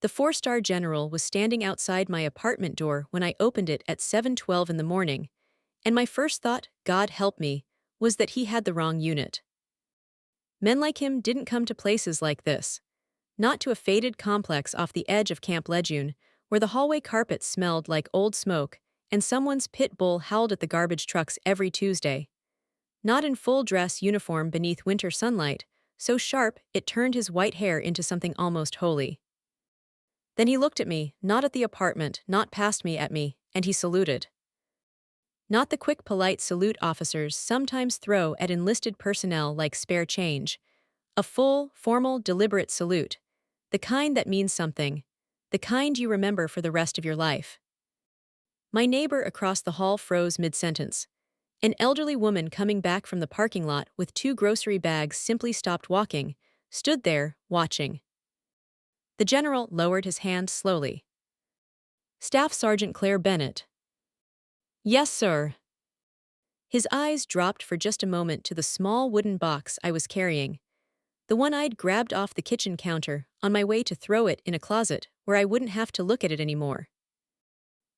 The four-star general was standing outside my apartment door when I opened it at 7:12 in the morning, and my first thought, God help me, was that he had the wrong unit. Men like him didn't come to places like this. Not to a faded complex off the edge of Camp Lejeune, where the hallway carpet smelled like old smoke and someone's pit bull howled at the garbage trucks every Tuesday. Not in full dress uniform beneath winter sunlight, so sharp it turned his white hair into something almost holy. Then he looked at me, not at the apartment, not past me at me, and he saluted. Not the quick polite salute officers sometimes throw at enlisted personnel like spare change. A full, formal, deliberate salute. The kind that means something. The kind you remember for the rest of your life. My neighbor across the hall froze mid-sentence. An elderly woman coming back from the parking lot with 2 grocery bags simply stopped walking, stood there, watching. The general lowered his hand slowly. Staff Sergeant Claire Bennett. Yes, sir. His eyes dropped for just a moment to the small wooden box I was carrying. The one I'd grabbed off the kitchen counter on my way to throw it in a closet where I wouldn't have to look at it anymore.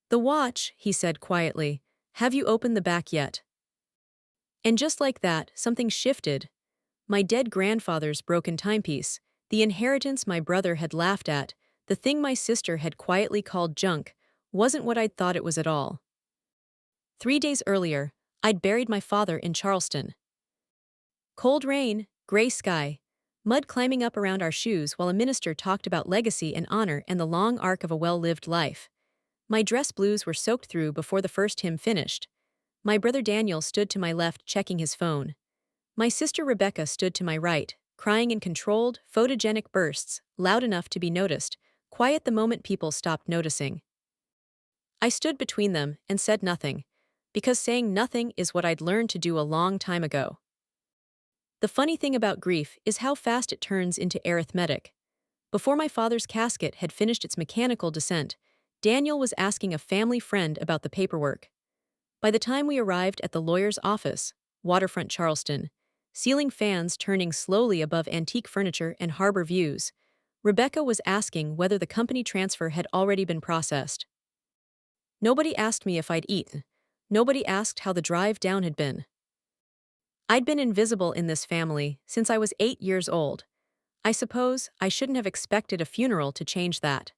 The watch, he said quietly. Have you opened the back yet? And just like that, something shifted. My dead grandfather's broken timepiece, the inheritance my brother had laughed at, the thing my sister had quietly called junk, wasn't what I'd thought it was at all. 3 days earlier, I'd buried my father in Charleston. Cold rain, gray sky, mud climbing up around our shoes while a minister talked about legacy and honor and the long arc of a well-lived life. My dress blues were soaked through before the first hymn finished. My brother Daniel stood to my left checking his phone. My sister Rebecca stood to my right, crying in controlled, photogenic bursts, loud enough to be noticed, quiet the moment people stopped noticing. I stood between them and said nothing, because saying nothing is what I'd learned to do a long time ago. The funny thing about grief is how fast it turns into arithmetic. Before my father's casket had finished its mechanical descent, Daniel was asking a family friend about the paperwork. By the time we arrived at the lawyer's office, waterfront Charleston, ceiling fans turning slowly above antique furniture and harbor views, Rebecca was asking whether the company transfer had already been processed. Nobody asked me if I'd eaten. Nobody asked how the drive down had been. I'd been invisible in this family since I was 8 years old. I suppose I shouldn't have expected a funeral to change that.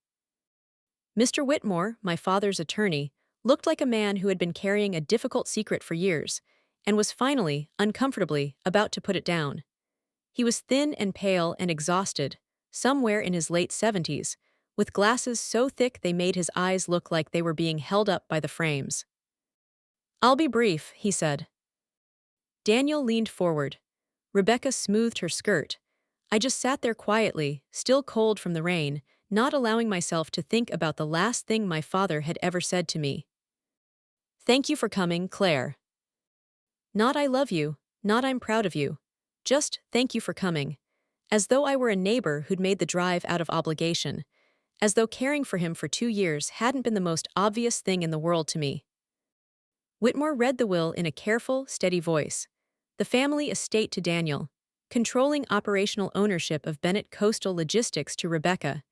Mr. Whitmore, my father's attorney, looked like a man who had been carrying a difficult secret for years, and was finally, uncomfortably, about to put it down. He was thin and pale and exhausted, somewhere in his late 70s, with glasses so thick they made his eyes look like they were being held up by the frames. I'll be brief, he said. Daniel leaned forward. Rebecca smoothed her skirt. I just sat there quietly, still cold from the rain, not allowing myself to think about the last thing my father had ever said to me. Thank you for coming, Claire. Not I love you, not I'm proud of you. Just thank you for coming. As though I were a neighbor who'd made the drive out of obligation. As though caring for him for 2 years hadn't been the most obvious thing in the world to me. Whitmore read the will in a careful, steady voice. The family estate to Daniel, controlling operational ownership of Bennett Coastal Logistics to Rebecca.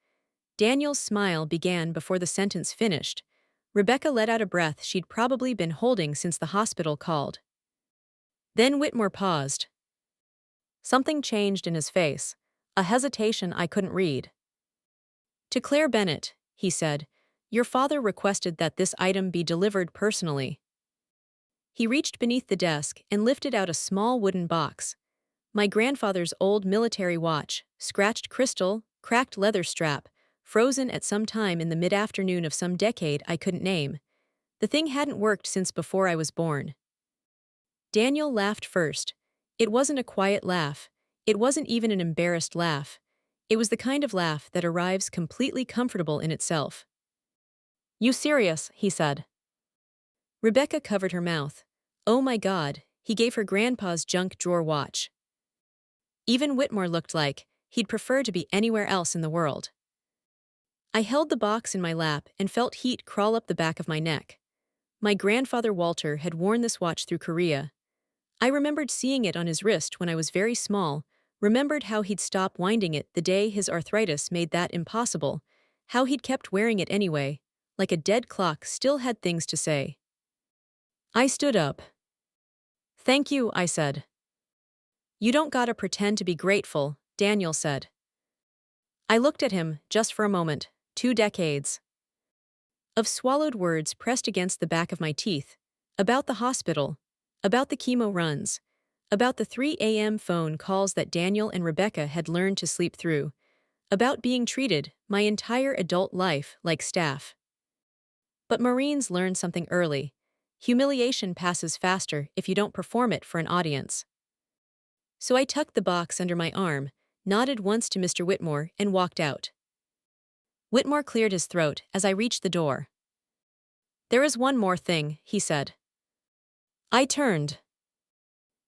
Daniel's smile began before the sentence finished. Rebecca let out a breath she'd probably been holding since the hospital called. Then Whitmore paused. Something changed in his face, a hesitation I couldn't read. To Claire Bennett, he said, your father requested that this item be delivered personally. He reached beneath the desk and lifted out a small wooden box. My grandfather's old military watch, scratched crystal, cracked leather strap, frozen at some time in the mid-afternoon of some decade I couldn't name. The thing hadn't worked since before I was born. Daniel laughed first. It wasn't a quiet laugh. It wasn't even an embarrassed laugh. It was the kind of laugh that arrives completely comfortable in itself. You serious, he said. Rebecca covered her mouth. Oh my God, he gave her grandpa's junk drawer watch. Even Whitmore looked like he'd prefer to be anywhere else in the world. I held the box in my lap and felt heat crawl up the back of my neck. My grandfather Walter had worn this watch through Korea. I remembered seeing it on his wrist when I was very small, remembered how he'd stop winding it the day his arthritis made that impossible, how he'd kept wearing it anyway, like a dead clock still had things to say. I stood up. "Thank you," I said. "You don't gotta pretend to be grateful," Daniel said. I looked at him, just for a moment. 2 decades of swallowed words pressed against the back of my teeth. About the hospital. About the chemo runs. About the 3 a.m. phone calls that Daniel and Rebecca had learned to sleep through. About being treated, my entire adult life, like staff. But Marines learn something early. Humiliation passes faster if you don't perform it for an audience. So I tucked the box under my arm, nodded once to Mr. Whitmore, and walked out. Whitmore cleared his throat as I reached the door. "There is one more thing," he said. I turned.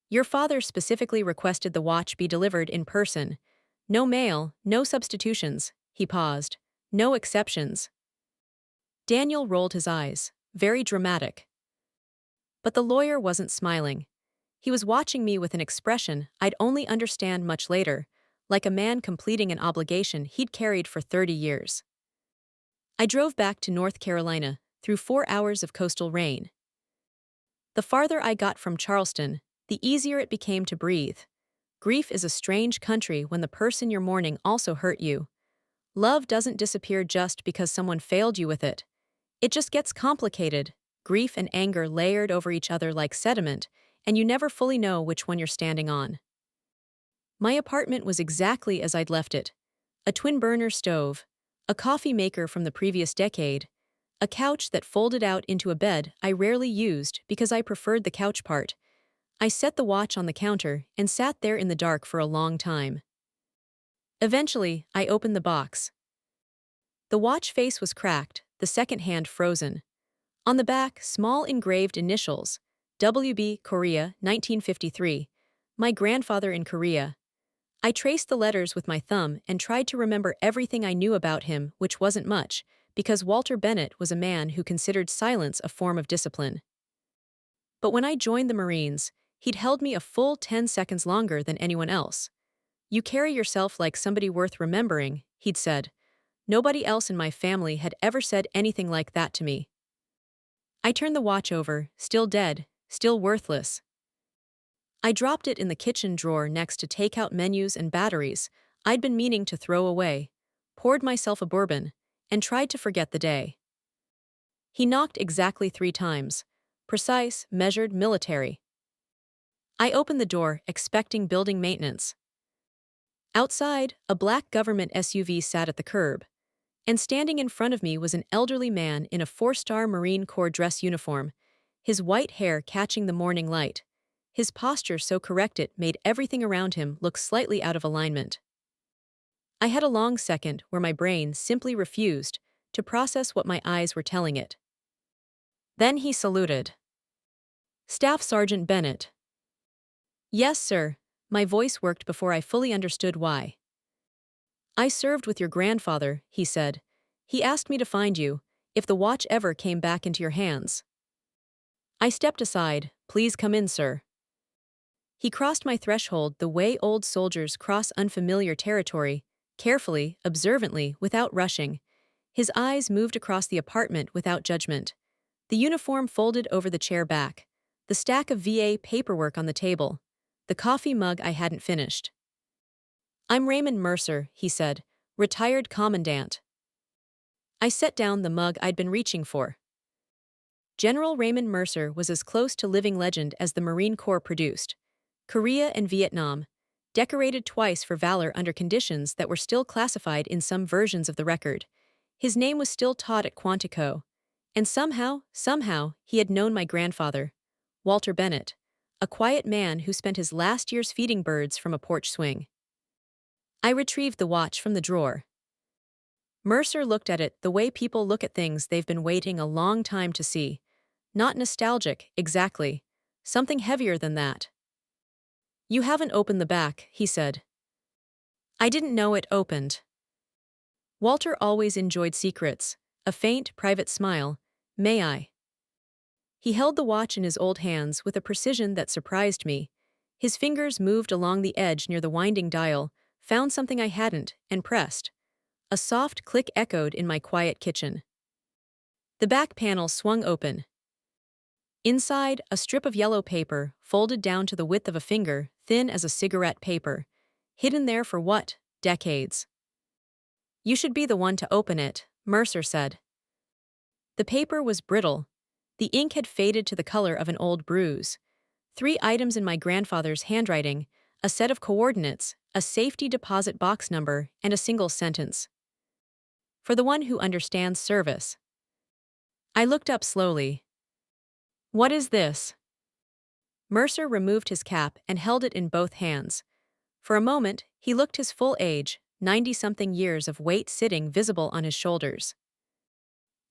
"Your father specifically requested the watch be delivered in person. No mail, no substitutions," he paused. "No exceptions." Daniel rolled his eyes, very dramatic. But the lawyer wasn't smiling. He was watching me with an expression I'd only understand much later, like a man completing an obligation he'd carried for 30 years. I drove back to North Carolina, through 4 hours of coastal rain. The farther I got from Charleston, the easier it became to breathe. Grief is a strange country when the person you're mourning also hurt you. Love doesn't disappear just because someone failed you with it. It just gets complicated, grief and anger layered over each other like sediment, and you never fully know which one you're standing on. My apartment was exactly as I'd left it. A twin-burner stove, a coffee maker from the previous decade, a couch that folded out into a bed I rarely used because I preferred the couch part. I set the watch on the counter and sat there in the dark for a long time. Eventually, I opened the box. The watch face was cracked, the second hand frozen. On the back, small engraved initials, WB Korea 1953, my grandfather in Korea. I traced the letters with my thumb and tried to remember everything I knew about him, which wasn't much, because Walter Bennett was a man who considered silence a form of discipline. But when I joined the Marines, he'd held me a full 10 seconds longer than anyone else. "You carry yourself like somebody worth remembering," he'd said. Nobody else in my family had ever said anything like that to me. I turned the watch over, still dead, still worthless. I dropped it in the kitchen drawer next to takeout menus and batteries I'd been meaning to throw away, poured myself a bourbon, and tried to forget the day. He knocked exactly 3 times. Precise, measured, military. I opened the door, expecting building maintenance. Outside, a black government SUV sat at the curb, and standing in front of me was an elderly man in a 4-star Marine Corps dress uniform, his white hair catching the morning light. His posture so correct it made everything around him look slightly out of alignment. I had a long second where my brain simply refused to process what my eyes were telling it. Then he saluted. "Staff Sergeant Bennett." "Yes, sir." My voice worked before I fully understood why. "I served with your grandfather," he said. "He asked me to find you, if the watch ever came back into your hands." I stepped aside. "Please come in, sir." He crossed my threshold the way old soldiers cross unfamiliar territory, carefully, observantly, without rushing. His eyes moved across the apartment without judgment. The uniform folded over the chair back, the stack of VA paperwork on the table, the coffee mug I hadn't finished. "I'm Raymond Mercer," he said, "retired commandant." I set down the mug I'd been reaching for. General Raymond Mercer was as close to living legend as the Marine Corps produced. Korea and Vietnam, decorated twice for valor under conditions that were still classified in some versions of the record. His name was still taught at Quantico. And somehow, he had known my grandfather, Walter Bennett, a quiet man who spent his last years feeding birds from a porch swing. I retrieved the watch from the drawer. Mercer looked at it the way people look at things they've been waiting a long time to see. Not nostalgic, exactly. Something heavier than that. "You haven't opened the back," he said. I didn't know it opened. Walter always enjoyed secrets, a faint, private smile. "May I?" He held the watch in his old hands with a precision that surprised me. His fingers moved along the edge near the winding dial, found something I hadn't, and pressed. A soft click echoed in my quiet kitchen. The back panel swung open. Inside, a strip of yellow paper, folded down to the width of a finger, thin as a cigarette paper. Hidden there for what? Decades. You should be the one to open it, Mercer said. The paper was brittle. The ink had faded to the color of an old bruise. 3 items in my grandfather's handwriting, a set of coordinates, a safety deposit box number, and a single sentence. For the one who understands service. I looked up slowly. What is this? Mercer removed his cap and held it in both hands. For a moment, he looked his full age, 90-something years of weight sitting visible on his shoulders.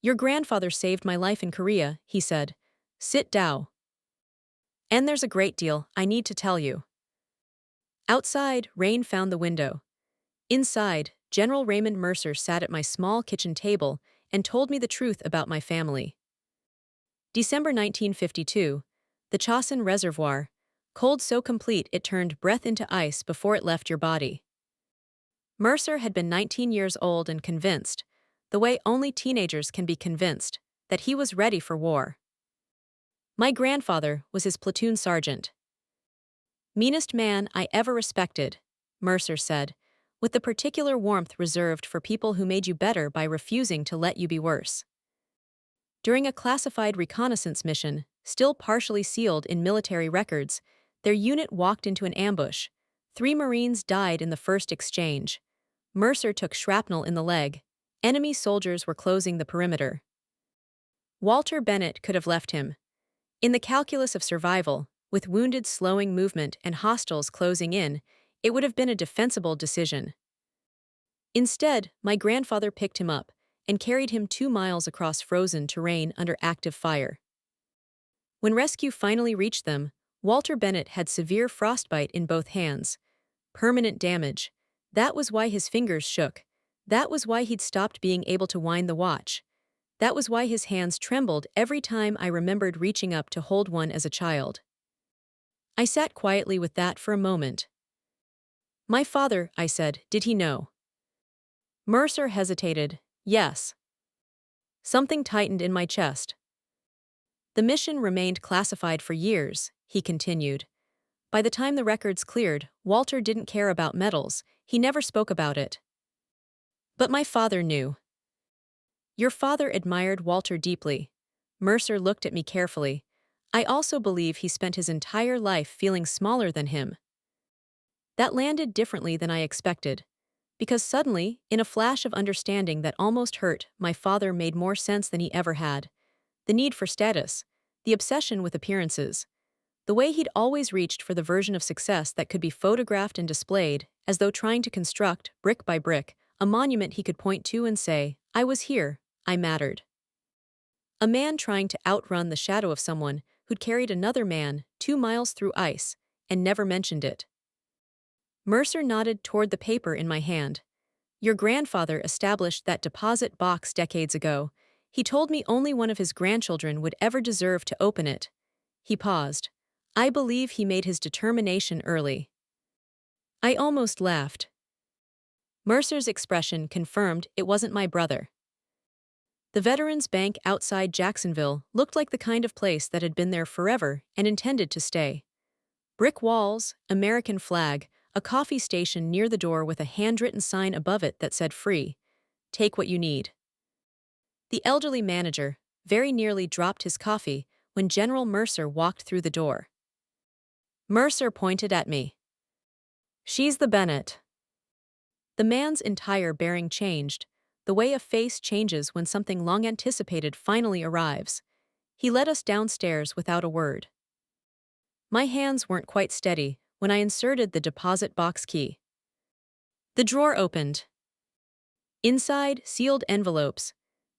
Your grandfather saved my life in Korea, he said. Sit down. And there's a great deal I need to tell you. Outside, rain found the window. Inside, General Raymond Mercer sat at my small kitchen table and told me the truth about my family. December 1952, the Chosin Reservoir, cold so complete it turned breath into ice before it left your body. Mercer had been 19 years old and convinced, the way only teenagers can be convinced, that he was ready for war. My grandfather was his platoon sergeant. Meanest man I ever respected, Mercer said, with the particular warmth reserved for people who made you better by refusing to let you be worse. During a classified reconnaissance mission, still partially sealed in military records, their unit walked into an ambush. 3 Marines died in the first exchange. Mercer took shrapnel in the leg. Enemy soldiers were closing the perimeter. Walter Bennett could have left him. In the calculus of survival, with wounded slowing movement and hostiles closing in, it would have been a defensible decision. Instead, my grandfather picked him up and carried him 2 miles across frozen terrain under active fire. When rescue finally reached them, Walter Bennett had severe frostbite in both hands. Permanent damage. That was why his fingers shook. That was why he'd stopped being able to wind the watch. That was why his hands trembled every time I remembered reaching up to hold one as a child. I sat quietly with that for a moment. My father, I said, did he know? Mercer hesitated. Yes. Something tightened in my chest. The mission remained classified for years, he continued. By the time the records cleared, Walter didn't care about medals, he never spoke about it. But my father knew. Your father admired Walter deeply. Mercer looked at me carefully. I also believe he spent his entire life feeling smaller than him. That landed differently than I expected. Because suddenly, in a flash of understanding that almost hurt, my father made more sense than he ever had. The need for status, the obsession with appearances, the way he'd always reached for the version of success that could be photographed and displayed, as though trying to construct, brick by brick, a monument he could point to and say, I was here, I mattered. A man trying to outrun the shadow of someone who'd carried another man 2 miles through ice and never mentioned it. Mercer nodded toward the paper in my hand. Your grandfather established that deposit box decades ago. He told me only one of his grandchildren would ever deserve to open it. He paused. I believe he made his determination early. I almost laughed. Mercer's expression confirmed it wasn't my brother. The Veterans Bank outside Jacksonville looked like the kind of place that had been there forever and intended to stay. Brick walls, American flag, a coffee station near the door with a handwritten sign above it that said free. Take what you need. The elderly manager very nearly dropped his coffee when General Mercer walked through the door. Mercer pointed at me. She's the Bennett. The man's entire bearing changed, the way a face changes when something long anticipated finally arrives. He led us downstairs without a word. My hands weren't quite steady when I inserted the deposit box key. The drawer opened. Inside, sealed envelopes,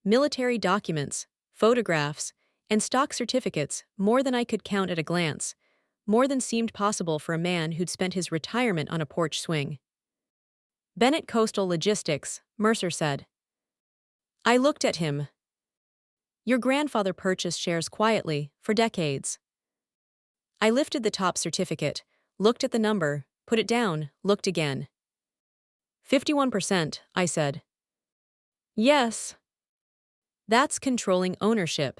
military documents, photographs, and stock certificates, more than I could count at a glance, more than seemed possible for a man who'd spent his retirement on a porch swing. Bennett Coastal Logistics, Mercer said. I looked at him. Your grandfather purchased shares quietly, for decades. I lifted the top certificate, looked at the number, put it down, looked again. 51%, I said. Yes, that's controlling ownership.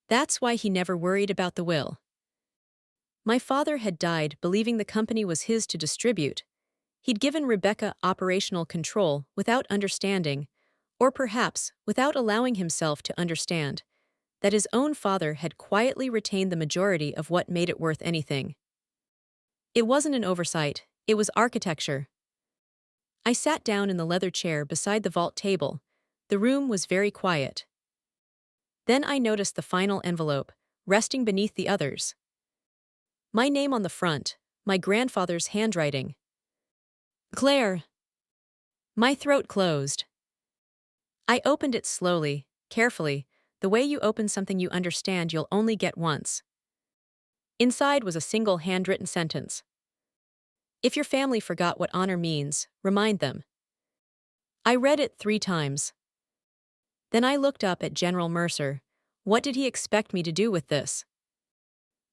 That's why he never worried about the will. My father had died believing the company was his to distribute. He'd given Rebecca operational control without understanding, or perhaps without allowing himself to understand, that his own father had quietly retained the majority of what made it worth anything. It wasn't an oversight, it was architecture. I sat down in the leather chair beside the vault table. The room was very quiet. Then I noticed the final envelope, resting beneath the others. My name on the front, my grandfather's handwriting. Claire. My throat closed. I opened it slowly, carefully, the way you open something you understand you'll only get once. Inside was a single handwritten sentence. If your family forgot what honor means, remind them. I read it 3 times. Then I looked up at General Mercer. What did he expect me to do with this?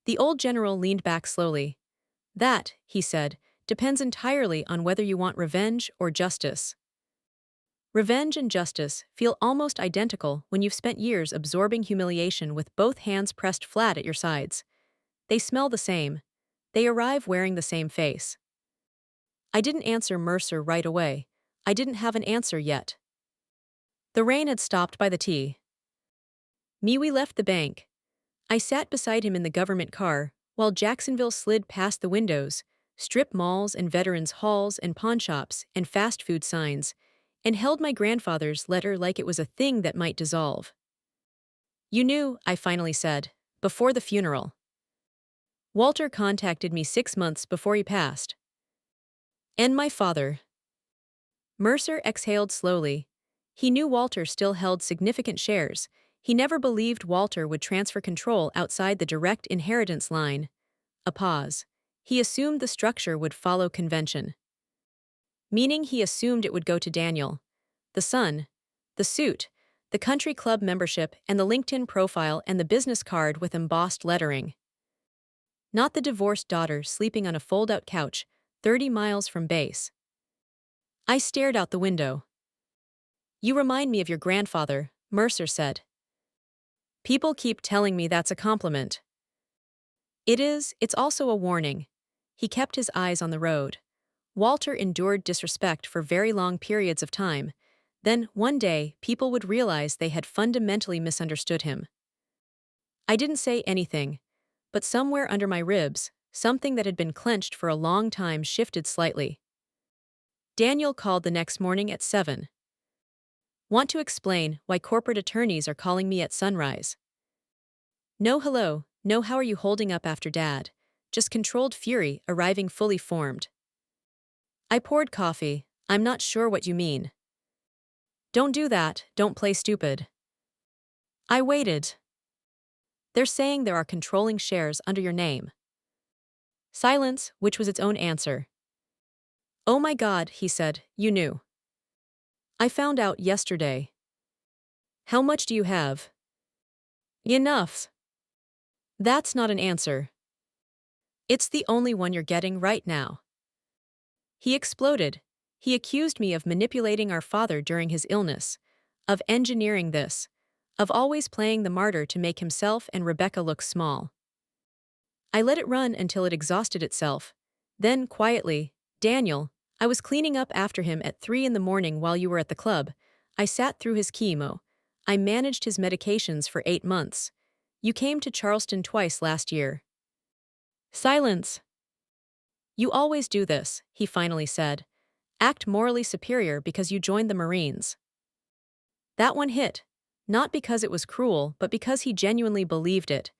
The old general leaned back slowly. That, he said, depends entirely on whether you want revenge or justice. Revenge and justice feel almost identical when you've spent years absorbing humiliation with both hands pressed flat at your sides. They smell the same. They arrive wearing the same face. I didn't answer Mercer right away. I didn't have an answer yet. The rain had stopped by the tea. We left the bank. I sat beside him in the government car, while Jacksonville slid past the windows, strip malls and veterans' halls and pawnshops and fast food signs, and held my grandfather's letter like it was a thing that might dissolve. You knew, I finally said, before the funeral. Walter contacted me 6 months before he passed. And my father. Mercer exhaled slowly. He knew Walter still held significant shares. He never believed Walter would transfer control outside the direct inheritance line. A pause. He assumed the structure would follow convention. Meaning he assumed it would go to Daniel. The son. The suit. The country club membership and the LinkedIn profile and the business card with embossed lettering. Not the divorced daughter sleeping on a fold-out couch, 30 miles from base. I stared out the window. You remind me of your grandfather, Mercer said. People keep telling me that's a compliment. It is, it's also a warning. He kept his eyes on the road. Walter endured disrespect for very long periods of time. Then, one day, people would realize they had fundamentally misunderstood him. I didn't say anything, but somewhere under my ribs, something that had been clenched for a long time shifted slightly. Daniel called the next morning at 7. Want to explain why corporate attorneys are calling me at sunrise. No hello, no how are you holding up after Dad, just controlled fury arriving fully formed. I poured coffee. I'm not sure what you mean. Don't do that, don't play stupid. I waited. They're saying there are controlling shares under your name. Silence, which was its own answer. Oh my God, he said, you knew. I found out yesterday. How much do you have? Enough. That's not an answer. It's the only one you're getting right now. He exploded. He accused me of manipulating our father during his illness, of engineering this, of always playing the martyr to make himself and Rebecca look small. I let it run until it exhausted itself. Then, quietly, Daniel, I was cleaning up after him at 3 in the morning while you were at the club. I sat through his chemo. I managed his medications for 8 months. You came to Charleston twice last year. Silence. You always do this, he finally said. Act morally superior because you joined the Marines. That one hit. Not because it was cruel, but because he genuinely believed it.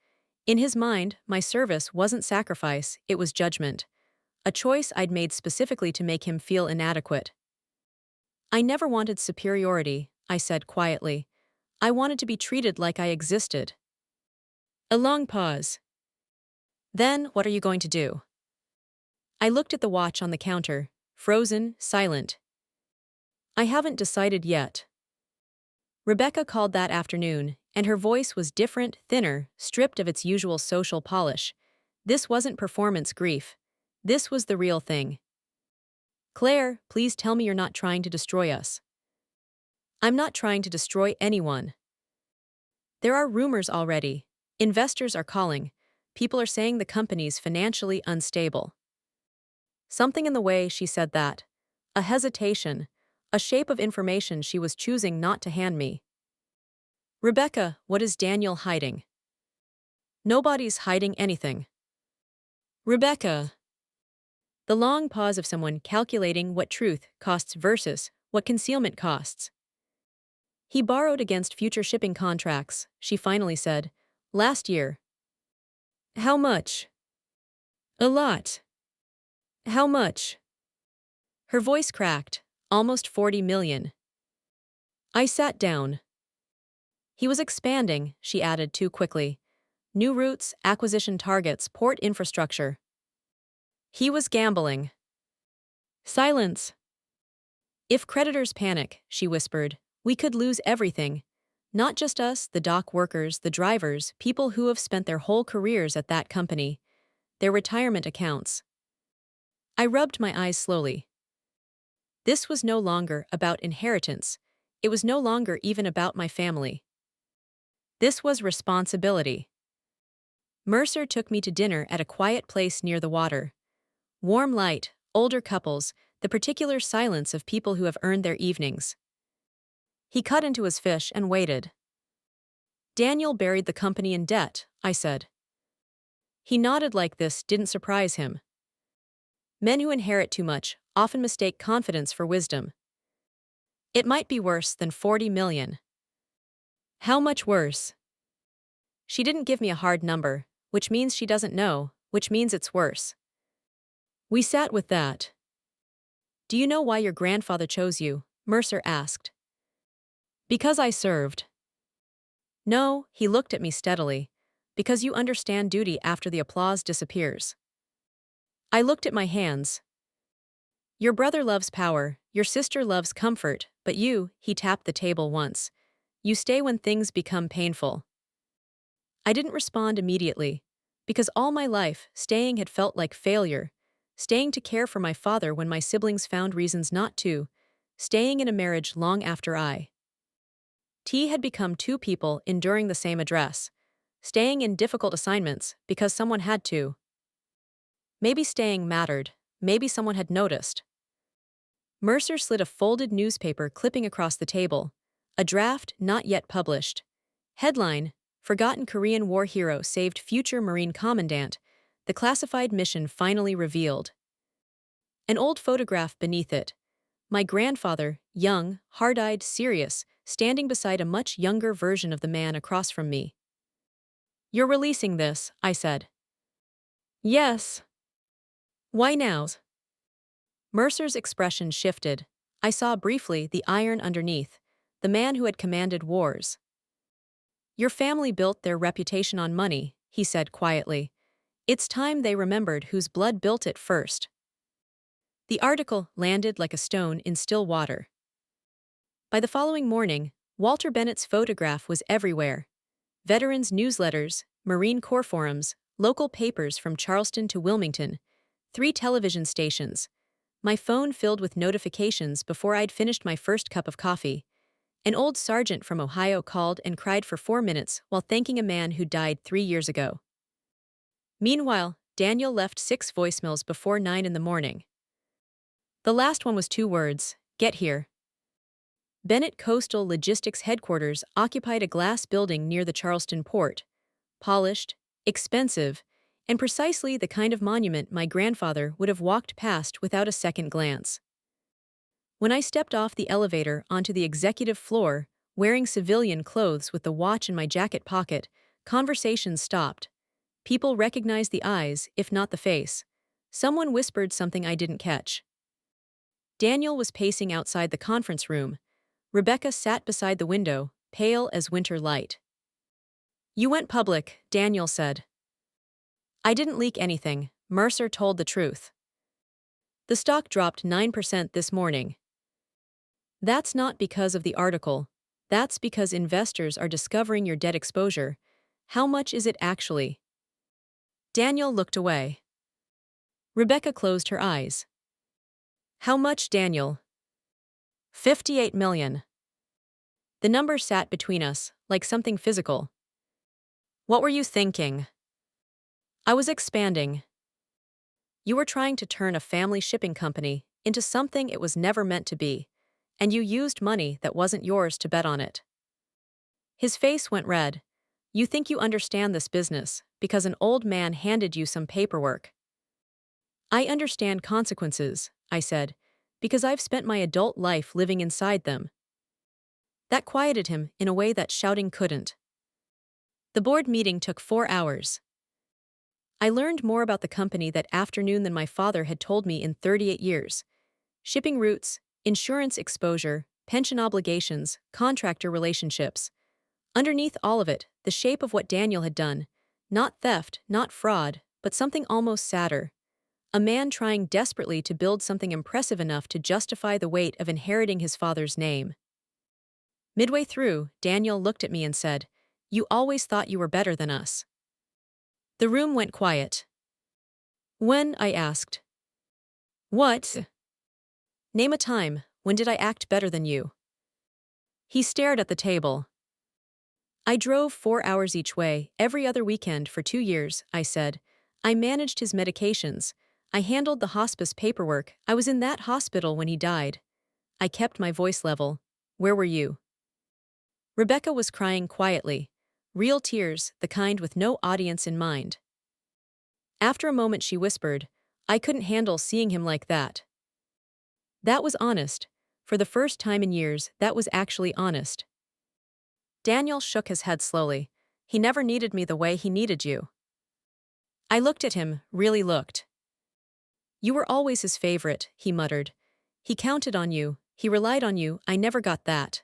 In his mind, my service wasn't sacrifice, it was judgment. A choice I'd made specifically to make him feel inadequate. I never wanted superiority, I said quietly. I wanted to be treated like I existed. A long pause. Then, what are you going to do? I looked at the watch on the counter, frozen, silent. I haven't decided yet. Rebecca called that afternoon, and her voice was different, thinner, stripped of its usual social polish. This wasn't performance grief. This was the real thing. Claire, please tell me you're not trying to destroy us. I'm not trying to destroy anyone. There are rumors already. Investors are calling. People are saying the company's financially unstable. Something in the way she said that. A hesitation. A shape of information she was choosing not to hand me. Rebecca, what is Daniel hiding? Nobody's hiding anything. Rebecca. The long pause of someone calculating what truth costs versus what concealment costs. He borrowed against future shipping contracts, she finally said. Last year. How much? A lot. How much? Her voice cracked. Almost 40 million. I sat down. He was expanding, she added too quickly. New routes, acquisition targets, port infrastructure. He was gambling. Silence. If creditors panic, she whispered, we could lose everything. Not just us, the dock workers, the drivers, people who have spent their whole careers at that company. Their retirement accounts. I rubbed my eyes slowly. This was no longer about inheritance. It was no longer even about my family. This was responsibility. Mercer took me to dinner at a quiet place near the water. Warm light, older couples, the particular silence of people who have earned their evenings. He cut into his fish and waited. Daniel buried the company in debt, I said. He nodded like this didn't surprise him. Men who inherit too much often mistake confidence for wisdom. It might be worse than 40 million. How much worse? She didn't give me a hard number, which means she doesn't know, which means it's worse. We sat with that. Do you know why your grandfather chose you? Mercer asked. Because I served. No, he looked at me steadily. Because you understand duty after the applause disappears. I looked at my hands. Your brother loves power, your sister loves comfort, but you, he tapped the table once. You stay when things become painful. I didn't respond immediately. Because all my life, staying had felt like failure. Staying to care for my father when my siblings found reasons not to. Staying in a marriage long after T had become two people enduring the same address. Staying in difficult assignments because someone had to. Maybe staying mattered. Maybe someone had noticed. Mercer slid a folded newspaper clipping across the table. A draft not yet published. Headline, Forgotten Korean War Hero Saved Future Marine Commandant. The classified mission finally revealed. An old photograph beneath it. My grandfather, young, hard-eyed, serious, standing beside a much younger version of the man across from me. You're releasing this, I said. Yes. Why now? Mercer's expression shifted. I saw briefly the iron underneath, the man who had commanded wars. Your family built their reputation on money, he said quietly. It's time they remembered whose blood built it first. The article landed like a stone in still water. By the following morning, Walter Bennett's photograph was everywhere. Veterans' newsletters, Marine Corps forums, local papers from Charleston to Wilmington, 3 television stations. My phone filled with notifications before I'd finished my first cup of coffee. An old sergeant from Ohio called and cried for 4 minutes while thanking a man who died 3 years ago. Meanwhile, Daniel left 6 voicemails before 9 in the morning. The last one was 2 words, get here. Bennett Coastal Logistics Headquarters occupied a glass building near the Charleston port. Polished, expensive, and precisely the kind of monument my grandfather would have walked past without a second glance. When I stepped off the elevator onto the executive floor, wearing civilian clothes with the watch in my jacket pocket, conversations stopped. People recognized the eyes, if not the face. Someone whispered something I didn't catch. Daniel was pacing outside the conference room. Rebecca sat beside the window, pale as winter light. You went public, Daniel said. I didn't leak anything, Mercer told the truth. The stock dropped 9% this morning. That's not because of the article. That's because investors are discovering your debt exposure. How much is it actually? Daniel looked away. Rebecca closed her eyes. How much, Daniel? 58 million. The number sat between us, like something physical. What were you thinking? I was expanding. You were trying to turn a family shipping company into something it was never meant to be, and you used money that wasn't yours to bet on it. His face went red. You think you understand this business because an old man handed you some paperwork. I understand consequences, I said, because I've spent my adult life living inside them. That quieted him in a way that shouting couldn't. The board meeting took 4 hours. I learned more about the company that afternoon than my father had told me in 38 years. Shipping routes, insurance exposure, pension obligations, contractor relationships. Underneath all of it, the shape of what Daniel had done. Not theft, not fraud, but something almost sadder. A man trying desperately to build something impressive enough to justify the weight of inheriting his father's name. Midway through, Daniel looked at me and said, "You always thought you were better than us." The room went quiet. When? I asked. What? Name a time. When did I act better than you? He stared at the table. I drove 4 hours each way, every other weekend for 2 years, I said. I managed his medications. I handled the hospice paperwork. I was in that hospital when he died. I kept my voice level. Where were you? Rebecca was crying quietly. Real tears, the kind with no audience in mind. After a moment she whispered, I couldn't handle seeing him like that. That was honest. For the first time in years, that was actually honest. Daniel shook his head slowly. He never needed me the way he needed you. I looked at him, really looked. You were always his favorite, he muttered. He counted on you, he relied on you, I never got that.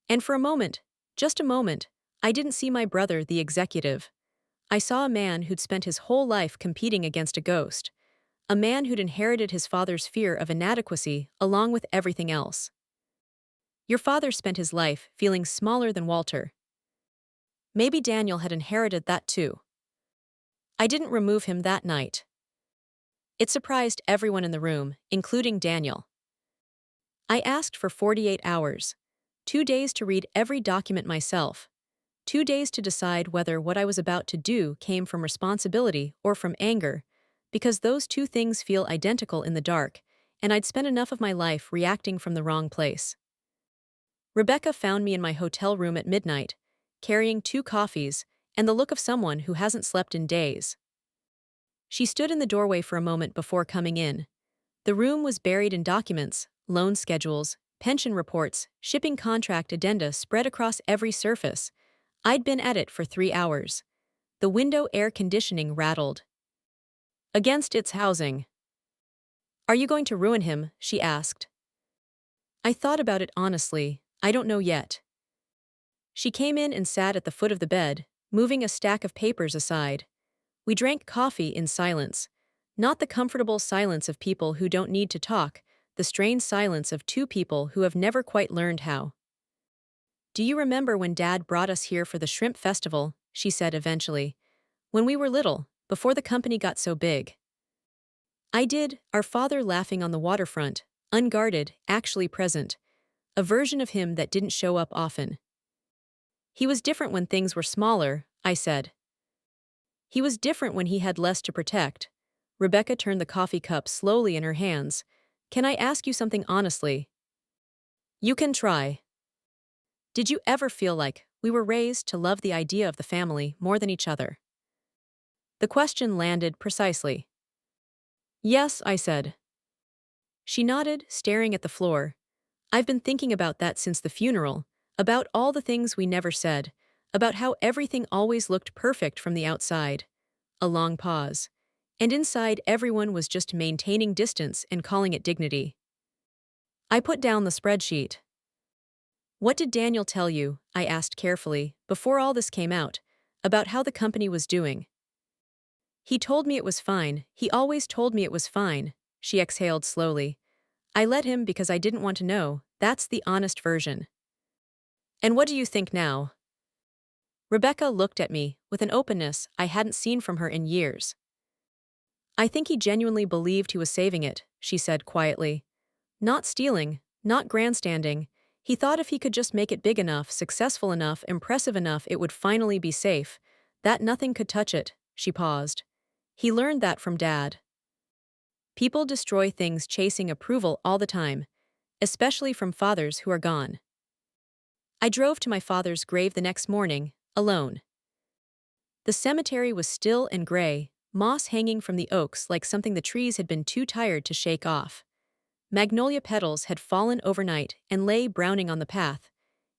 And for a moment, just a moment, I didn't see my brother, the executive. I saw a man who'd spent his whole life competing against a ghost. A man who'd inherited his father's fear of inadequacy along with everything else. Your father spent his life feeling smaller than Walter. Maybe Daniel had inherited that too. I didn't remove him that night. It surprised everyone in the room, including Daniel. I asked for 48 hours. 2 days to read every document myself. 2 days to decide whether what I was about to do came from responsibility or from anger, because those two things feel identical in the dark, and I'd spent enough of my life reacting from the wrong place. Rebecca found me in my hotel room at midnight, carrying 2 coffees and the look of someone who hasn't slept in days. She stood in the doorway for a moment before coming in. The room was buried in documents, loan schedules, pension reports, shipping contract addenda spread across every surface. I'd been at it for 3 hours. The window air conditioning rattled against its housing. Are you going to ruin him? She asked. I thought about it honestly. I don't know yet. She came in and sat at the foot of the bed, moving a stack of papers aside. We drank coffee in silence. Not the comfortable silence of people who don't need to talk, the strained silence of 2 people who have never quite learned how. Do you remember when Dad brought us here for the shrimp festival? She said eventually. When we were little, before the company got so big. I did, our father laughing on the waterfront, unguarded, actually present. A version of him that didn't show up often. He was different when things were smaller, I said. He was different when he had less to protect. Rebecca turned the coffee cup slowly in her hands. Can I ask you something honestly? You can try. Did you ever feel like we were raised to love the idea of the family more than each other? The question landed precisely. Yes, I said. She nodded, staring at the floor. I've been thinking about that since the funeral, about all the things we never said, about how everything always looked perfect from the outside. A long pause. And inside everyone was just maintaining distance and calling it dignity. I put down the spreadsheet. What did Daniel tell you? I asked carefully, before all this came out, about how the company was doing. He told me it was fine. He always told me it was fine. She exhaled slowly. I let him because I didn't want to know. That's the honest version. And what do you think now? Rebecca looked at me with an openness I hadn't seen from her in years. I think he genuinely believed he was saving it, she said quietly. Not stealing, not grandstanding. He thought if he could just make it big enough, successful enough, impressive enough, it would finally be safe. That nothing could touch it. She paused. He learned that from Dad. People destroy things chasing approval all the time, especially from fathers who are gone. I drove to my father's grave the next morning, alone. The cemetery was still and gray, moss hanging from the oaks like something the trees had been too tired to shake off. Magnolia petals had fallen overnight and lay browning on the path.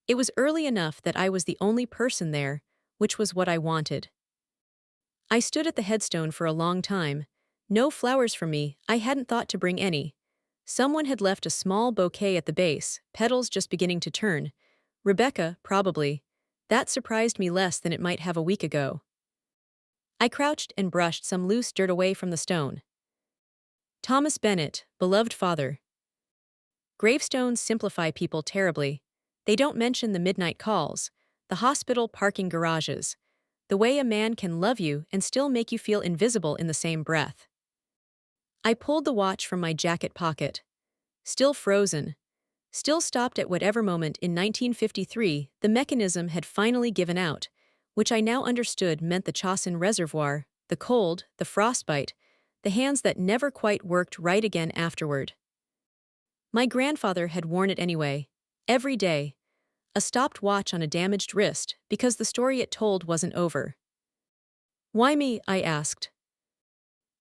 It was early enough that I was the only person there, which was what I wanted. I stood at the headstone for a long time. No flowers for me, I hadn't thought to bring any. Someone had left a small bouquet at the base, petals just beginning to turn. Rebecca, probably. That surprised me less than it might have a week ago. I crouched and brushed some loose dirt away from the stone. Thomas Bennett, beloved father. Gravestones simplify people terribly. They don't mention the midnight calls, the hospital parking garages, the way a man can love you and still make you feel invisible in the same breath. I pulled the watch from my jacket pocket. Still frozen. Still stopped at whatever moment in 1953 the mechanism had finally given out, which I now understood meant the Chasen Reservoir, the cold, the frostbite, the hands that never quite worked right again afterward. My grandfather had worn it anyway, every day, a stopped watch on a damaged wrist because the story it told wasn't over. Why me? I asked.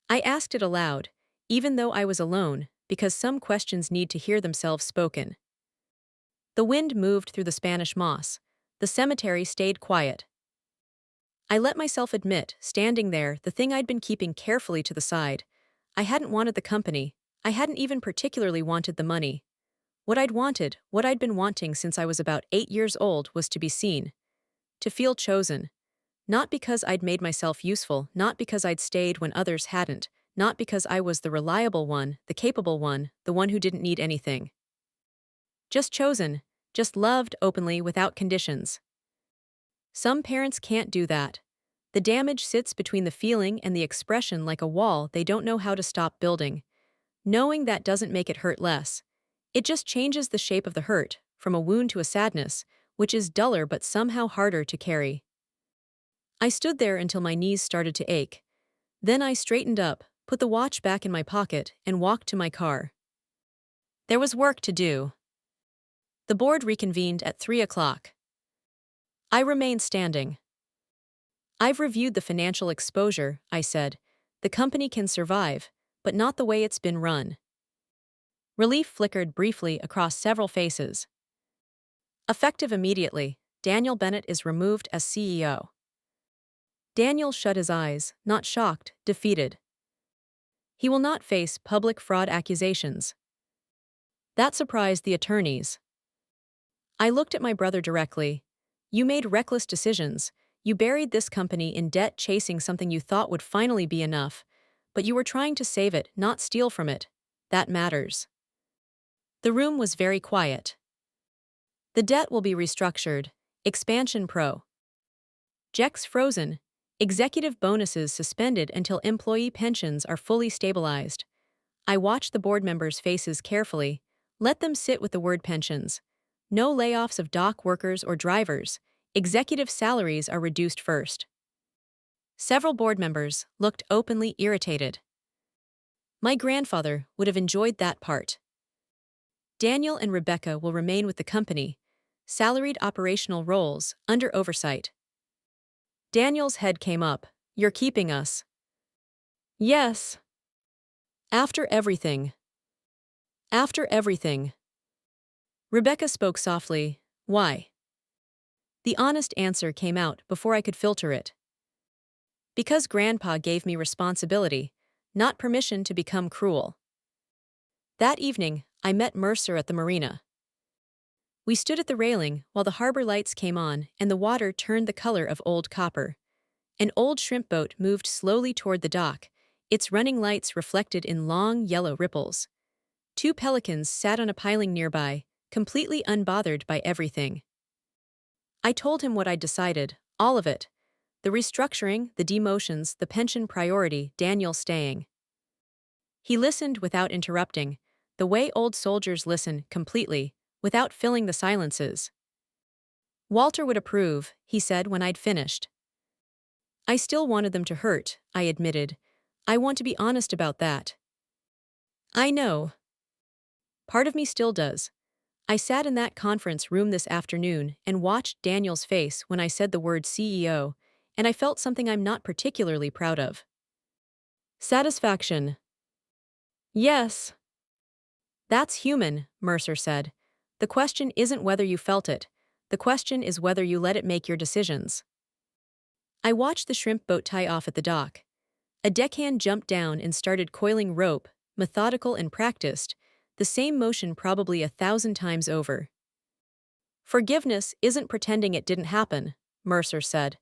I asked it aloud, even though I was alone, because some questions need to hear themselves spoken. The wind moved through the Spanish moss. The cemetery stayed quiet. I let myself admit, standing there, the thing I'd been keeping carefully to the side. I hadn't wanted the company. I hadn't even particularly wanted the money. What I'd wanted, what I'd been wanting since I was about 8 years old, was to be seen. To feel chosen. Not because I'd made myself useful, not because I'd stayed when others hadn't, not because I was the reliable one, the capable one, the one who didn't need anything. Just chosen, just loved openly without conditions. Some parents can't do that. The damage sits between the feeling and the expression like a wall they don't know how to stop building. Knowing that doesn't make it hurt less. It just changes the shape of the hurt, from a wound to a sadness, which is duller but somehow harder to carry. I stood there until my knees started to ache. Then I straightened up, put the watch back in my pocket, and walked to my car. There was work to do. The board reconvened at 3 o'clock. I remained standing. I've reviewed the financial exposure, I said. The company can survive, but not the way it's been run. Relief flickered briefly across several faces. Effective immediately, Daniel Bennett is removed as CEO. Daniel shut his eyes, not shocked, defeated. He will not face public fraud accusations. That surprised the attorneys. I looked at my brother directly. You made reckless decisions. You buried this company in debt chasing something you thought would finally be enough, but you were trying to save it, not steal from it. That matters. The room was very quiet. The debt will be restructured. Expansion Pro. Checks frozen. Executive bonuses suspended until employee pensions are fully stabilized. I watched the board members' faces carefully. Let them sit with the word pensions. No layoffs of dock workers or drivers. Executive salaries are reduced first. Several board members looked openly irritated. My grandfather would have enjoyed that part. Daniel and Rebecca will remain with the company, salaried operational roles, under oversight. Daniel's head came up. You're keeping us. Yes. After everything. After everything. Rebecca spoke softly. Why? The honest answer came out before I could filter it. Because Grandpa gave me responsibility, not permission to become cruel. That evening, I met Mercer at the marina. We stood at the railing while the harbor lights came on and the water turned the color of old copper. An old shrimp boat moved slowly toward the dock, its running lights reflected in long yellow ripples. 2 pelicans sat on a piling nearby, completely unbothered by everything. I told him what I'd decided, all of it. The restructuring, the demotions, the pension priority, Daniel staying. He listened without interrupting, the way old soldiers listen, completely, without filling the silences. Walter would approve, he said when I'd finished. I still wanted them to hurt, I admitted. I want to be honest about that. I know. Part of me still does. I sat in that conference room this afternoon and watched Daniel's face when I said the word CEO, and I felt something I'm not particularly proud of. Satisfaction. Yes. That's human, Mercer said. The question isn't whether you felt it. The question is whether you let it make your decisions. I watched the shrimp boat tie off at the dock. A deckhand jumped down and started coiling rope, methodical and practiced, the same motion probably 1,000 times over. Forgiveness isn't pretending it didn't happen, Mercer said.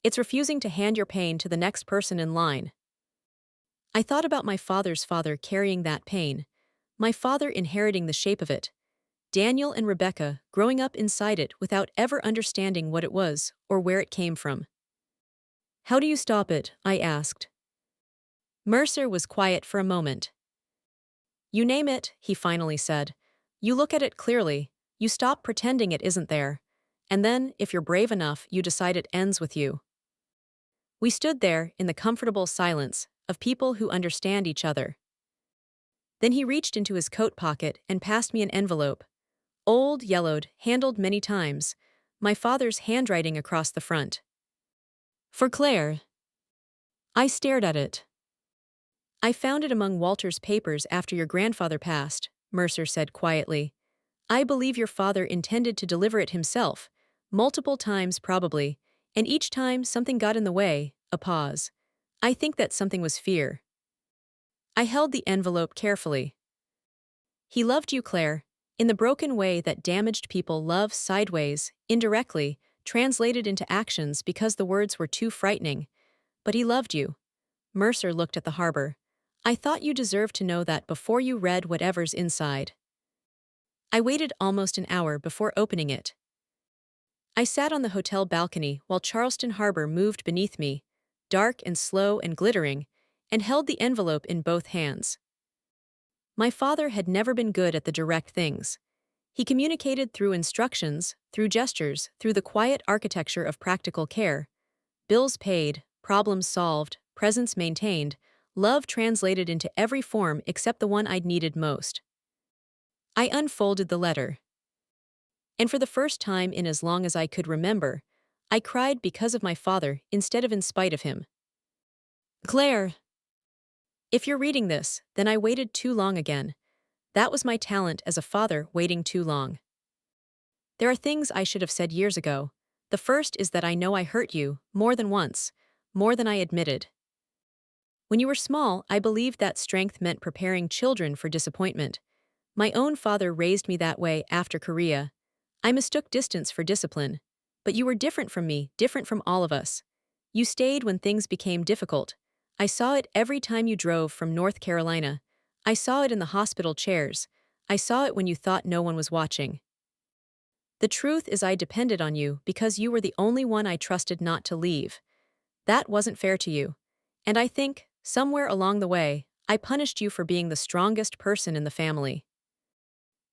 It's refusing to hand your pain to the next person in line. I thought about my father's father carrying that pain, my father inheriting the shape of it, Daniel and Rebecca growing up inside it without ever understanding what it was or where it came from. How do you stop it? I asked. Mercer was quiet for a moment. You name it, he finally said. You look at it clearly, you stop pretending it isn't there, and then, if you're brave enough, you decide it ends with you. We stood there in the comfortable silence of people who understand each other. Then he reached into his coat pocket and passed me an envelope. Old, yellowed, handled many times, my father's handwriting across the front. For Claire. I stared at it. I found it among Walter's papers after your grandfather passed, Mercer said quietly. I believe your father intended to deliver it himself, multiple times probably, and each time something got in the way, a pause. I think that something was fear. I held the envelope carefully. He loved you, Claire, in the broken way that damaged people love sideways, indirectly, translated into actions because the words were too frightening. But he loved you. Mercer looked at the harbor. I thought you deserved to know that before you read whatever's inside. I waited almost an hour before opening it. I sat on the hotel balcony while Charleston Harbor moved beneath me, dark and slow and glittering, and held the envelope in both hands. My father had never been good at the direct things. He communicated through instructions, through gestures, through the quiet architecture of practical care. Bills paid, problems solved, presence maintained, love translated into every form except the one I'd needed most. I unfolded the letter. And for the first time in as long as I could remember, I cried because of my father instead of in spite of him. Claire. If you're reading this, then I waited too long again. That was my talent as a father, waiting too long. There are things I should have said years ago. The first is that I know I hurt you, more than once, more than I admitted. When you were small, I believed that strength meant preparing children for disappointment. My own father raised me that way after Korea. I mistook distance for discipline. But you were different from me, different from all of us. You stayed when things became difficult. I saw it every time you drove from North Carolina. I saw it in the hospital chairs. I saw it when you thought no one was watching. The truth is I depended on you because you were the only one I trusted not to leave. That wasn't fair to you. And I think, somewhere along the way, I punished you for being the strongest person in the family.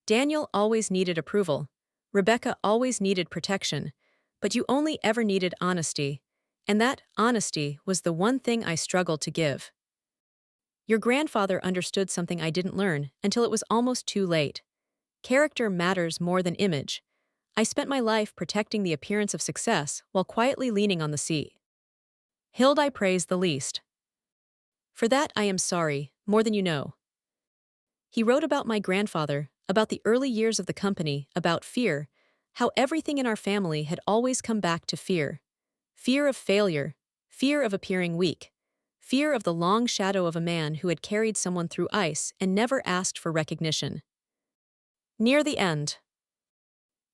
Daniel always needed approval. Rebecca always needed protection. But you only ever needed honesty. And that honesty was the one thing I struggled to give. Your grandfather understood something I didn't learn until it was almost too late. Character matters more than image. I spent my life protecting the appearance of success while quietly leaning on the sea. Hild I praise the least. For that I am sorry, more than you know. He wrote about my grandfather, about the early years of the company, about fear, how everything in our family had always come back to fear. Fear of failure, fear of appearing weak, fear of the long shadow of a man who had carried someone through ice and never asked for recognition. Near the end.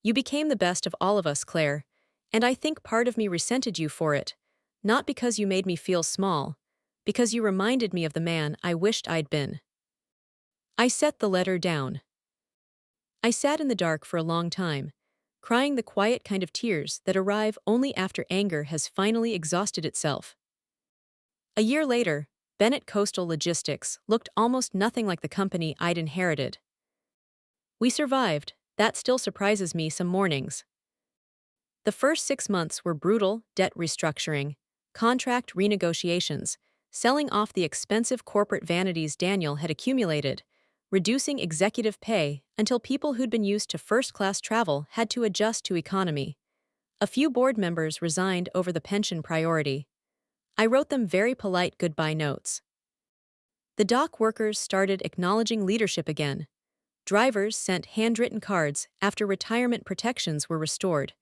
You became the best of all of us, Claire, and I think part of me resented you for it, not because you made me feel small, because you reminded me of the man I wished I'd been. I set the letter down. I sat in the dark for a long time, crying the quiet kind of tears that arrive only after anger has finally exhausted itself. A year later, Bennett Coastal Logistics looked almost nothing like the company I'd inherited. We survived, That still surprises me some mornings. The first 6 months were brutal: debt restructuring, contract renegotiations, selling off the expensive corporate vanities Daniel had accumulated, reducing executive pay until people who'd been used to first-class travel had to adjust to economy. A few board members resigned over the pension priority. I wrote them very polite goodbye notes. The dock workers started acknowledging leadership again. Drivers sent handwritten cards after retirement protections were restored.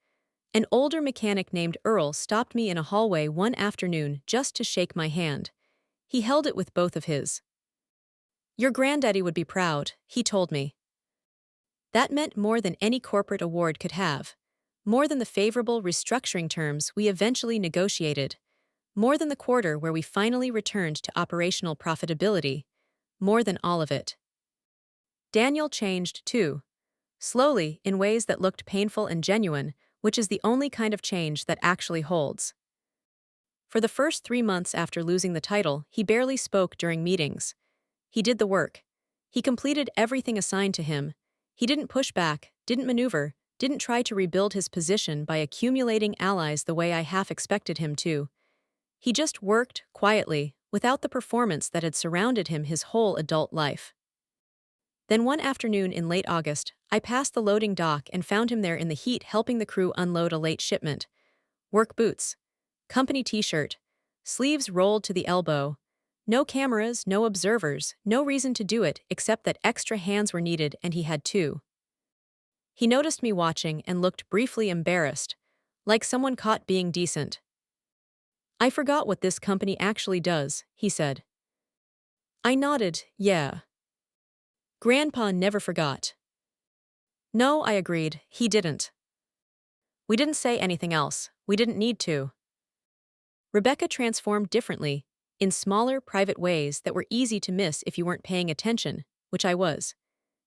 An older mechanic named Earl stopped me in a hallway one afternoon just to shake my hand. He held it with both of his. "Your granddaddy would be proud," he told me. That meant more than any corporate award could have. More than the favorable restructuring terms we eventually negotiated. More than the quarter where we finally returned to operational profitability. More than all of it. Daniel changed, too. Slowly, in ways that looked painful and genuine, which is the only kind of change that actually holds. For the first 3 months after losing the title, he barely spoke during meetings. He did the work. He completed everything assigned to him. He didn't push back, didn't maneuver, didn't try to rebuild his position by accumulating allies the way I half expected him to. He just worked, quietly, without the performance that had surrounded him his whole adult life. Then one afternoon in late August, I passed the loading dock and found him there in the heat helping the crew unload a late shipment. Work boots. Company t-shirt. Sleeves rolled to the elbow. No cameras, no observers, no reason to do it except that extra hands were needed and he had two. He noticed me watching and looked briefly embarrassed, like someone caught being decent. "I forgot what this company actually does," he said. I nodded, "Yeah." Grandpa never forgot. No, I agreed, he didn't. We didn't say anything else, we didn't need to. Rebecca transformed differently, in smaller, private ways that were easy to miss if you weren't paying attention, which I was.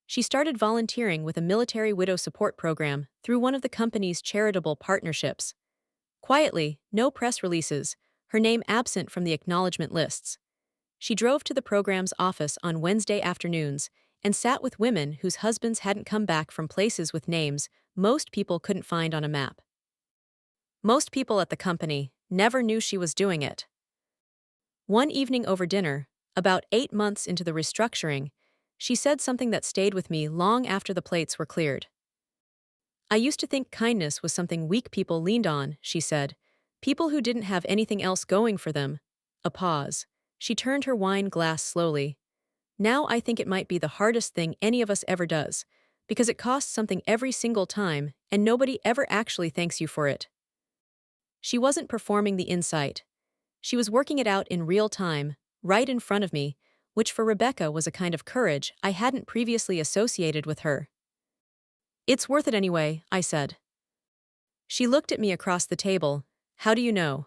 She started volunteering with a military widow support program through one of the company's charitable partnerships. Quietly, no press releases, her name absent from the acknowledgement lists. She drove to the program's office on Wednesday afternoons and sat with women whose husbands hadn't come back from places with names most people couldn't find on a map. Most people at the company never knew she was doing it. One evening over dinner, about 8 months into the restructuring, she said something that stayed with me long after the plates were cleared. "I used to think kindness was something weak people leaned on," she said. "People who didn't have anything else going for them." A pause. She turned her wine glass slowly. "Now I think it might be the hardest thing any of us ever does, because it costs something every single time, and nobody ever actually thanks you for it." She wasn't performing the insight. She was working it out in real time, right in front of me, which for Rebecca was a kind of courage I hadn't previously associated with her. "It's worth it anyway," I said. She looked at me across the table. "How do you know?"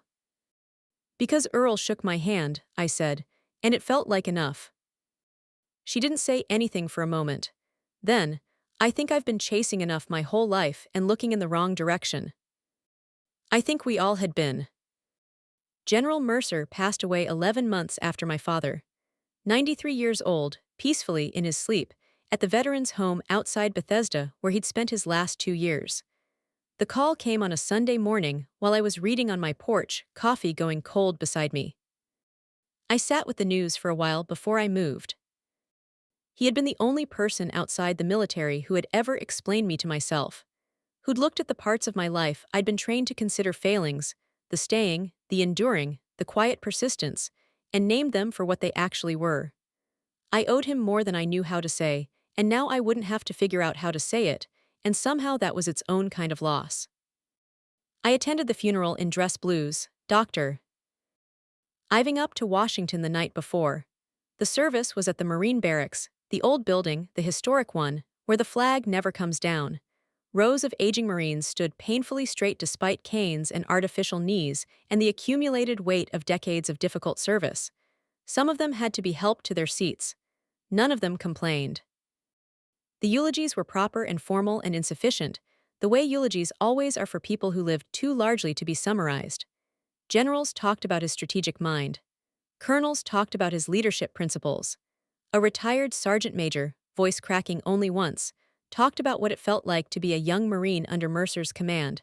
"Because Earl shook my hand," I said, "and it felt like enough." She didn't say anything for a moment. Then, "I think I've been chasing enough my whole life and looking in the wrong direction." I think we all had been. General Mercer passed away 11 months after my father. 93 years old, peacefully in his sleep, at the veterans' home outside Bethesda where he'd spent his last 2 years. The call came on a Sunday morning while I was reading on my porch, coffee going cold beside me. I sat with the news for a while before I moved. He had been the only person outside the military who had ever explained me to myself, who'd looked at the parts of my life I'd been trained to consider failings, the staying, the enduring, the quiet persistence, and named them for what they actually were. I owed him more than I knew how to say, and now I wouldn't have to figure out how to say it, and somehow that was its own kind of loss. I attended the funeral in dress blues, Dr. Iving up to Washington the night before. The service was at the Marine Barracks, the old building, the historic one, where the flag never comes down. Rows of aging Marines stood painfully straight despite canes and artificial knees and the accumulated weight of decades of difficult service. Some of them had to be helped to their seats. None of them complained. The eulogies were proper and formal and insufficient, the way eulogies always are for people who lived too largely to be summarized. Generals talked about his strategic mind. Colonels talked about his leadership principles. A retired sergeant major, voice cracking only once, talked about what it felt like to be a young Marine under Mercer's command,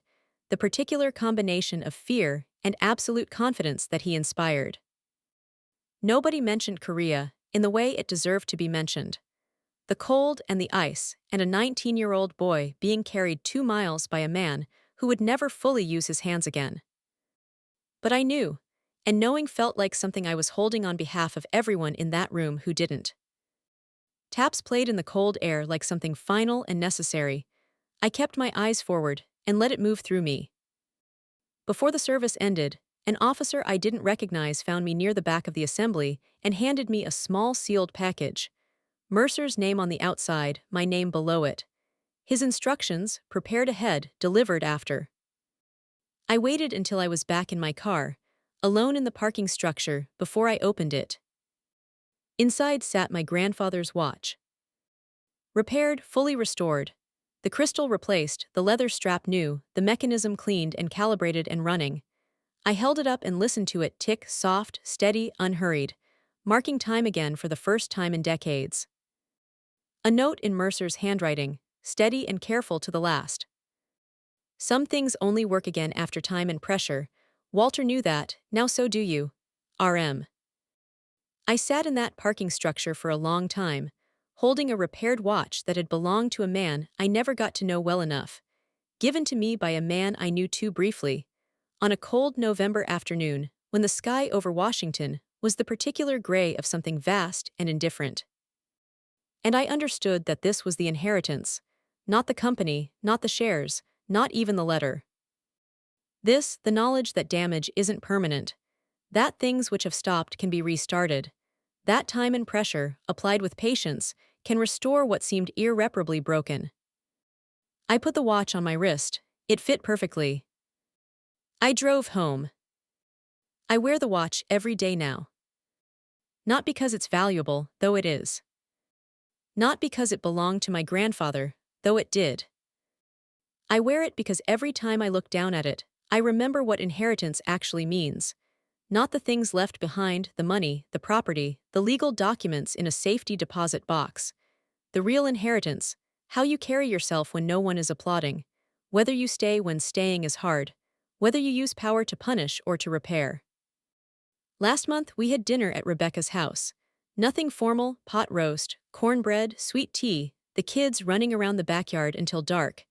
the particular combination of fear and absolute confidence that he inspired. Nobody mentioned Korea in the way it deserved to be mentioned. The cold and the ice, and a 19-year-old boy being carried 2 miles by a man who would never fully use his hands again. But I knew, and knowing felt like something I was holding on behalf of everyone in that room who didn't. Taps played in the cold air like something final and necessary. I kept my eyes forward and let it move through me. Before the service ended, an officer I didn't recognize found me near the back of the assembly and handed me a small sealed package. Mercer's name on the outside, my name below it. His instructions, prepared ahead, delivered after. I waited until I was back in my car, alone in the parking structure, before I opened it. Inside sat my grandfather's watch. Repaired, fully restored. The crystal replaced, the leather strap new, the mechanism cleaned and calibrated and running. I held it up and listened to it tick, soft, steady, unhurried, marking time again for the first time in decades. A note in Mercer's handwriting, steady and careful to the last. Some things only work again after time and pressure. Walter knew that, now so do you. RM. I sat in that parking structure for a long time, holding a repaired watch that had belonged to a man I never got to know well enough, given to me by a man I knew too briefly, on a cold November afternoon when the sky over Washington was the particular gray of something vast and indifferent. And I understood that this was the inheritance, not the company, not the shares, not even the letter. This, the knowledge that damage isn't permanent, that things which have stopped can be restarted, that time and pressure, applied with patience, can restore what seemed irreparably broken. I put the watch on my wrist. It fit perfectly. I drove home. I wear the watch every day now. Not because it's valuable, though it is. Not because it belonged to my grandfather, though it did. I wear it because every time I look down at it, I remember what inheritance actually means. Not the things left behind, the money, the property, the legal documents in a safety deposit box. The real inheritance, how you carry yourself when no one is applauding, whether you stay when staying is hard, whether you use power to punish or to repair. Last month we had dinner at Rebecca's house. Nothing formal, pot roast, cornbread, sweet tea, the kids running around the backyard until dark.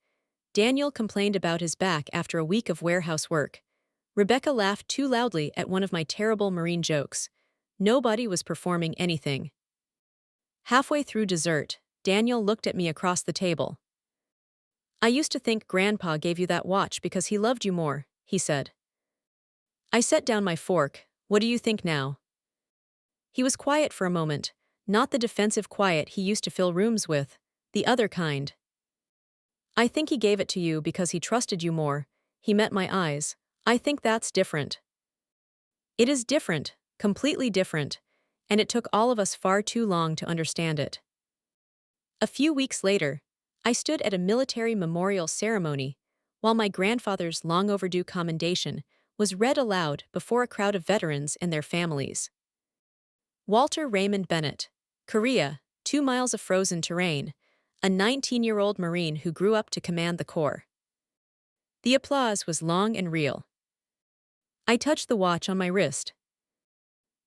Daniel complained about his back after a week of warehouse work. Rebecca laughed too loudly at one of my terrible Marine jokes. Nobody was performing anything. Halfway through dessert, Daniel looked at me across the table. "I used to think Grandpa gave you that watch because he loved you more," he said. I set down my fork. "What do you think now?" He was quiet for a moment, not the defensive quiet he used to fill rooms with, the other kind. "I think he gave it to you because he trusted you more." He met my eyes. "I think that's different." It is different, completely different, and it took all of us far too long to understand it. A few weeks later, I stood at a military memorial ceremony while my grandfather's long overdue commendation was read aloud before a crowd of veterans and their families. Walter Raymond Bennett, Korea, 2 miles of frozen terrain, a 19-year-old Marine who grew up to command the Corps. The applause was long and real. I touched the watch on my wrist.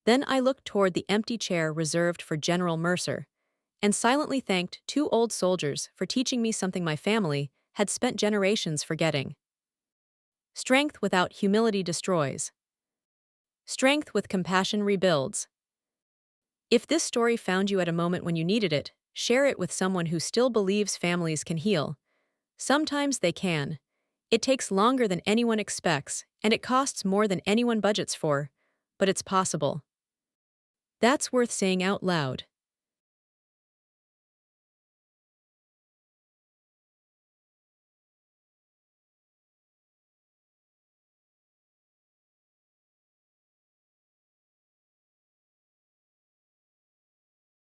Then I looked toward the empty chair reserved for General Mercer, and silently thanked 2 old soldiers for teaching me something my family had spent generations forgetting. Strength without humility destroys. Strength with compassion rebuilds. If this story found you at a moment when you needed it, share it with someone who still believes families can heal. Sometimes they can. It takes longer than anyone expects, and it costs more than anyone budgets for, but it's possible. That's worth saying out loud.